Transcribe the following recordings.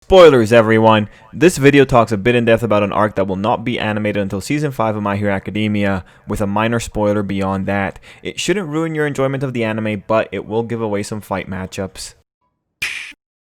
Spoilers everyone! This video talks a bit in depth about an arc that will not be animated until season 5 of My Hero Academia, with a minor spoiler beyond that. It shouldn't ruin your enjoyment of the anime, but it will give away some fight matchups.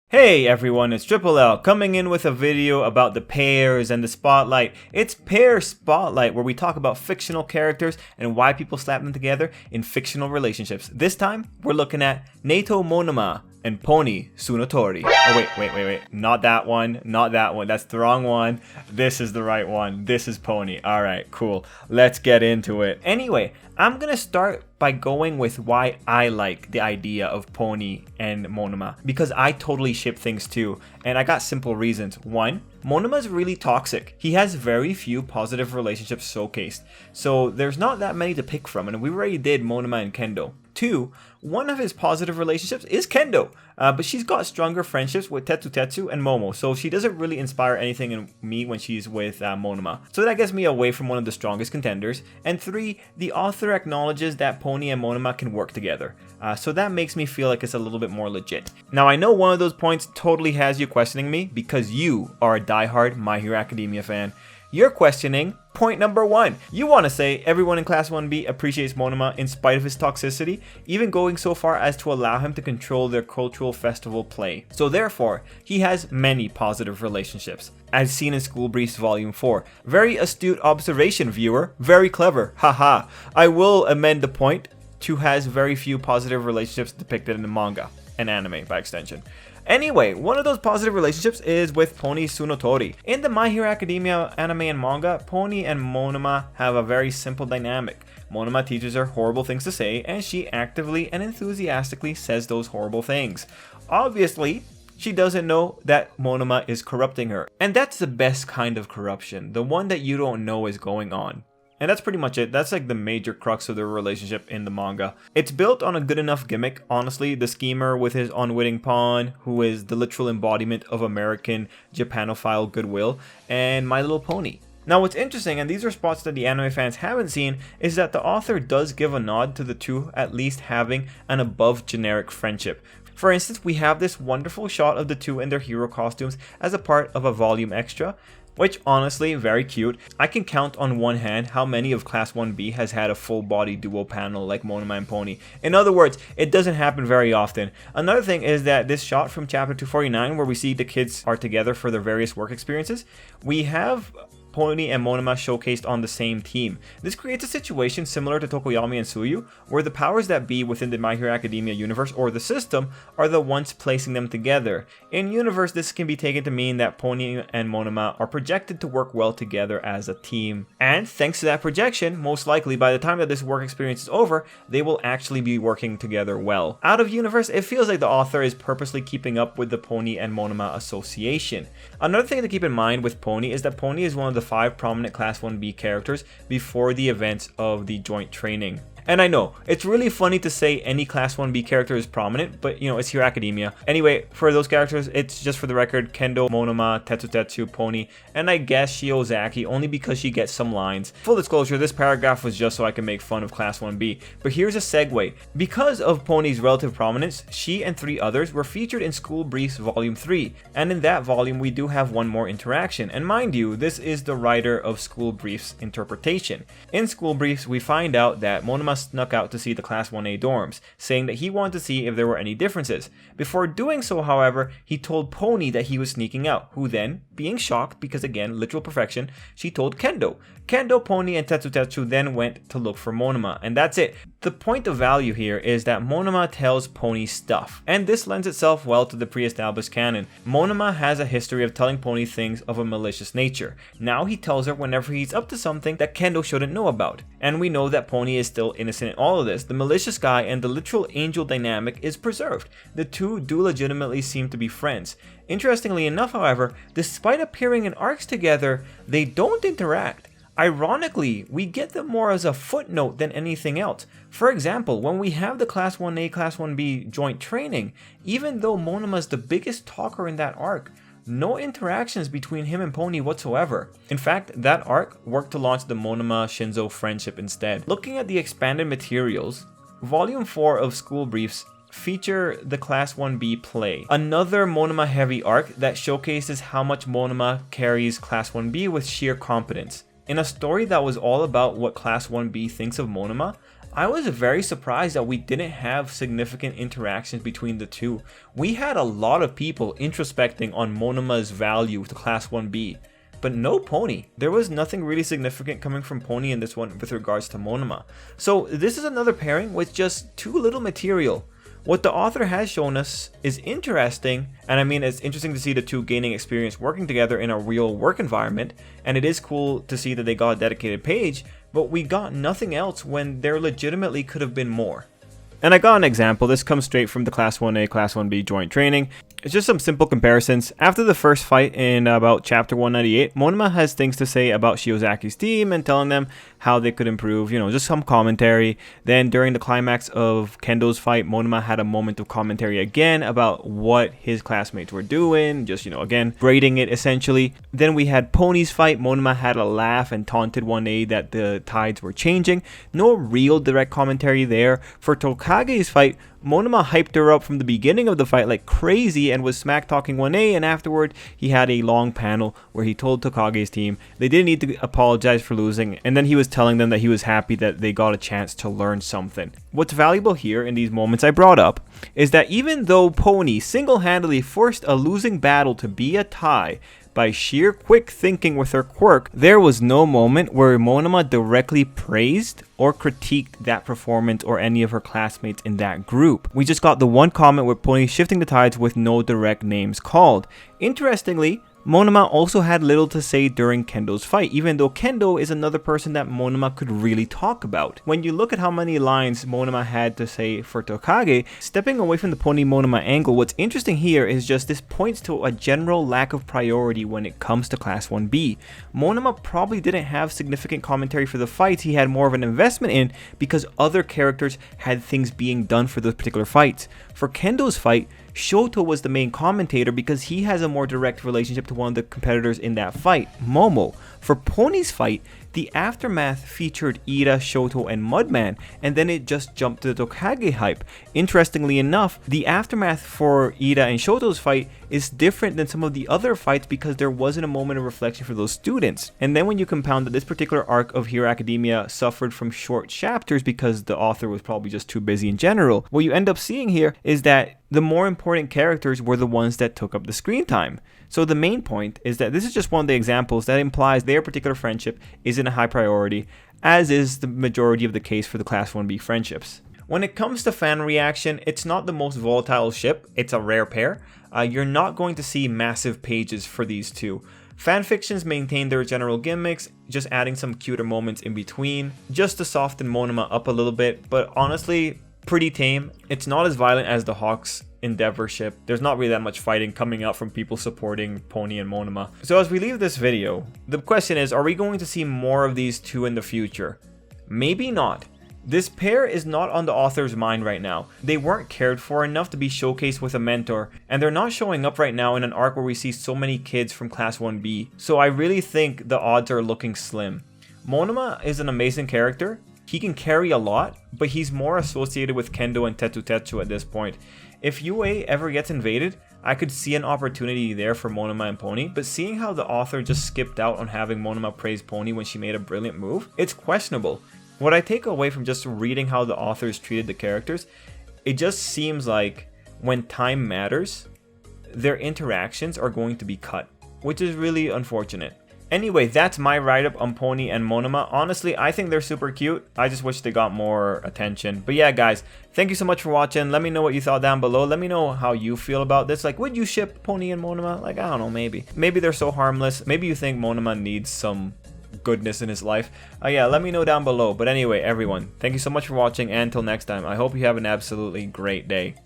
Hey everyone, it's Tripl-L coming in with a video about the pairs and the spotlight. It's Pair Spotlight, where we talk about fictional characters and why people slap them together in fictional relationships. This time, we're looking at Monoma and Pony Tsunotori. Oh wait, not that one, that's the wrong one. This is the right one, this is Pony. Alright, cool, let's get into it. Anyway, I'm gonna start by going with why I like the idea of Pony and Monoma, because I totally ship things too, and I got simple reasons. One, Monoma's really toxic. He has very few positive relationships showcased, so there's not that many to pick from, and we already did Monoma and Kendo. Two, one of his positive relationships is Kendo, but she's got stronger friendships with Tetsu and Momo, so she doesn't really inspire anything in me when she's with Monoma. So that gets me away from one of the strongest contenders. And three, the author acknowledges that Pony and Monoma can work together, so that makes me feel like it's a little bit more legit. Now I know one of those points totally has you questioning me, because you are a diehard My Hero Academia fan. You're questioning point number one. You want to say everyone in Class 1B appreciates Monoma in spite of his toxicity, even going so far as to allow him to control their cultural festival play. So therefore, he has many positive relationships, as seen in School Briefs Volume 4. Very astute observation, viewer. Very clever. Haha. I will amend the point to has very few positive relationships depicted in the manga and anime by extension. Anyway, one of those positive relationships is with Pony Tsunotori. In the My Hero Academia anime and manga, Pony and Monoma have a very simple dynamic. Monoma teaches her horrible things to say, and she actively and enthusiastically says those horrible things. Obviously, she doesn't know that Monoma is corrupting her. And that's the best kind of corruption, the one that you don't know is going on. And that's pretty much it. That's like the major crux of their relationship in the manga. It's built on a good enough gimmick, honestly. The schemer with his unwitting pawn, who is the literal embodiment of American Japanophile goodwill, and My Little Pony. Now what's interesting, and these are spots that the anime fans haven't seen, is that the author does give a nod to the two at least having an above generic friendship. For instance, we have this wonderful shot of the two in their hero costumes as a part of a volume extra, which honestly, very cute. I can count on one hand how many of Class 1B has had a full body duo panel like Monoma and Pony. In other words, it doesn't happen very often. Another thing is that this shot from chapter 249, where we see the kids are together for their various work experiences, we have Pony and Monoma showcased on the same team. This creates a situation similar to Tokoyami and Tsuyu, where the powers that be within the My Hero Academia universe or the system are the ones placing them together. In universe, this can be taken to mean that Pony and Monoma are projected to work well together as a team. And thanks to that projection, most likely by the time that this work experience is over, they will actually be working together well. Out of universe, it feels like the author is purposely keeping up with the Pony and Monoma association. Another thing to keep in mind with Pony is that Pony is one of the 5 prominent Class 1B characters before the events of the joint training. And I know, it's really funny to say any Class 1B character is prominent, but you know, it's Hero Academia. Anyway, for those characters, it's just for the record, Kendo, Monoma, Tetsu, Pony, and I guess Shiozaki, only because she gets some lines. Full disclosure, this paragraph was just so I can make fun of Class 1B, but here's a segue. Because of Pony's relative prominence, she and 3 others were featured in School Briefs Volume 3, and in that volume we do have one more interaction, and mind you, this is the writer of School Briefs' interpretation. In School Briefs, we find out that Monoma snuck out to see the Class 1A dorms, saying that he wanted to see if there were any differences. Before doing so, however, he told Pony that he was sneaking out, who then, being shocked because again, literal perfection, she told Kendo. Kendo, Pony, and Tetsu then went to look for Monoma, and that's it. The point of value here is that Monoma tells Pony stuff, and this lends itself well to the pre-established canon. Monoma has a history of telling Pony things of a malicious nature. Now he tells her whenever he's up to something that Kendo shouldn't know about. And we know that Pony is still innocent in all of this. The malicious guy and the literal angel dynamic is preserved. The two do legitimately seem to be friends. Interestingly enough, however, despite appearing in arcs together, they don't interact. Ironically, we get them more as a footnote than anything else. For example, when we have the Class 1A, Class 1B joint training, even though Monoma is the biggest talker in that arc, no interactions between him and Pony whatsoever. In fact, that arc worked to launch the Monoma Shinzo friendship instead. Looking at the expanded materials, Volume 4 of School Briefs feature the Class 1B play. Another Monoma heavy arc that showcases how much Monoma carries Class 1B with sheer competence. In a story that was all about what Class 1B thinks of Monoma, I was very surprised that we didn't have significant interactions between the two. We had a lot of people introspecting on Monoma's value to Class 1B, but no Pony. There was nothing really significant coming from Pony in this one with regards to Monoma. So this is another pairing with just too little material. What the author has shown us is interesting, and I mean, it's interesting to see the two gaining experience working together in a real work environment, and it is cool to see that they got a dedicated page, but we got nothing else when there legitimately could have been more. And I got an example. This comes straight from the Class 1A, Class 1B joint training. It's just some simple comparisons. After the first fight in about chapter 198, Monoma has things to say about Shiozaki's team and telling them how they could improve, you know, just some commentary. Then during the climax of Kendo's fight, Monoma had a moment of commentary again about what his classmates were doing, just, you know, again, grading it essentially. Then we had Pony's fight. Monoma had a laugh and taunted 1A that the tides were changing. No real direct commentary there. For Tokage's fight, Monoma hyped her up from the beginning of the fight like crazy and was smack talking 1A, and afterward he had a long panel where he told Tokage's team they didn't need to apologize for losing, and then he was telling them that he was happy that they got a chance to learn something. What's valuable here in these moments I brought up is that even though Pony single-handedly forced a losing battle to be a tie by sheer quick thinking with her quirk, there was no moment where Monoma directly praised or critiqued that performance or any of her classmates in that group. We just got the one comment with Pony shifting the tides with no direct names called. Interestingly, Monoma also had little to say during Kendo's fight, even though Kendo is another person that Monoma could really talk about. When you look at how many lines Monoma had to say for Tokage, stepping away from the Pony Monoma angle, what's interesting here is just this points to a general lack of priority when it comes to Class 1B. Monoma probably didn't have significant commentary for the fights he had more of an investment in because other characters had things being done for those particular fights. For Kendo's fight, Shoto was the main commentator because he has a more direct relationship to one of the competitors in that fight, Momo. For Pony's fight, the aftermath featured Ida, Shoto, and Mudman, and then it just jumped to the Tokage hype. Interestingly enough, the aftermath for Ida and Shoto's fight is different than some of the other fights because there wasn't a moment of reflection for those students. And then when you compound that this particular arc of Hero Academia suffered from short chapters because the author was probably just too busy in general, what you end up seeing here is that the more important characters were the ones that took up the screen time. So the main point is that this is just one of the examples that implies their particular friendship isn't a high priority, as is the majority of the case for the Class 1B friendships. When it comes to fan reaction, it's not the most volatile ship, it's a rare pair. You're not going to see massive pages for these two. Fanfictions maintain their general gimmicks, just adding some cuter moments in between, just to soften Monoma up a little bit, but honestly, pretty tame. It's not as violent as the Hawks Endeavor ship. There's not really that much fighting coming out from people supporting Pony and Monoma. So as we leave this video, the question is, are we going to see more of these two in the future? Maybe not. This pair is not on the author's mind right now. They weren't cared for enough to be showcased with a mentor, and they're not showing up right now in an arc where we see so many kids from Class 1B. So I really think the odds are looking slim. Monoma is an amazing character. He can carry a lot, but he's more associated with Kendo and Tetu at this point. If UA ever gets invaded, I could see an opportunity there for Monoma and Pony, but seeing how the author just skipped out on having Monoma praise Pony when she made a brilliant move, it's questionable. What I take away from just reading how the authors treated the characters, it just seems like when time matters, their interactions are going to be cut, which is really unfortunate. Anyway, that's my write-up on Pony and Monoma. Honestly, I think they're super cute. I just wish they got more attention. But yeah, guys, thank you so much for watching. Let me know what you thought down below. Let me know how you feel about this. Like, would you ship Pony and Monoma? Like, I don't know, maybe. Maybe they're so harmless. Maybe you think Monoma needs some goodness in his life. Yeah, let me know down below. But anyway, everyone, thank you so much for watching. And until next time, I hope you have an absolutely great day.